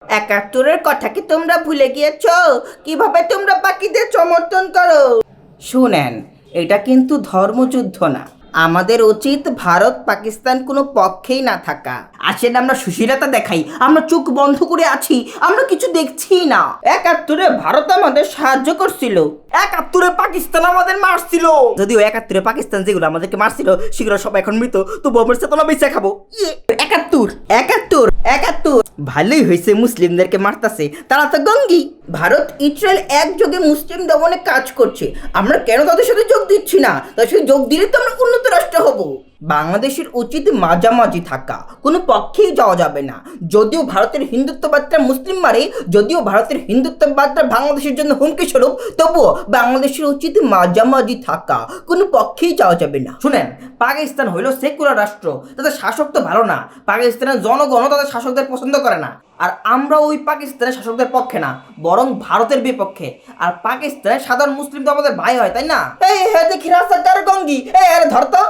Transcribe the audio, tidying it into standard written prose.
একাত্তরের কথা কি তোমরা ভুলে গিয়েছো? কিভাবে তোমরা বাকিদের সমর্থন করো? শুনেন, এটা কিন্তু ধর্মযুদ্ধ না। আমাদের উচিত ভারত পাকিস্তান কোনো পক্ষেই না থাকা। আসেন আমরা সুশীলতা দেখাই, আমরা চোখ বন্ধ করে আছি, আমরা কিছু দেখছি না। ৭১-এ ভারত আমাদের সাহায্য করছিল, ৭১-এ পাকিস্তান আমাদের মারছিল। যদিও ৭১-এ পাকিস্তান যেগুলো আমাদেরকে মারছিল সেগুলো সব এখন মৃত, তবু আমরা চেতনা বেঁচে খাবো। ৭১, ৭১, ৭১। ভালোই হয়েছে মুসলিমদেরকে মারতাছে, তারা তো গঙ্গি। ভারত ইসরায়েল একযোগে মুসলিম দমনে কাজ করছে, আমরা কেন তাদের সাথে যোগ দিচ্ছি না? তাদের সাথে যোগ দিলে তো আমরা উন্নত রাষ্ট্র হব। বাংলাদেশের উচিত মাঝামাঝি থাকা, কোনো পক্ষেই যাওয়া যাবে না। যদিও ভারতের হিন্দুত্ববাদটা মুসলিম মারে, যদিও ভারতের হিন্দুত্ববাদটা বাংলাদেশের জন্য হুমকি স্বরূপ, তবুও বাংলাদেশের উচিত মাঝামাঝি থাকা, কোনো পক্ষেই যাওয়া যাবে না। শুনেন, পাকিস্তান হইল সেকুলার রাষ্ট্র, তাদের শাসক তো ভালো না। পাকিস্তানের জনগণও তাদের শাসকদের পছন্দ করে না। আর আমরা ওই পাকিস্তানের শাসকদের পক্ষে না, বরং ভারতের বিপক্ষে। আর পাকিস্তানের সাধারণ মুসলিম তো আমাদের ভাই হয়, তাই না? এই হ্যাঁ দেখি রাস্তার গঙ্গি, এই আরে ধর তো।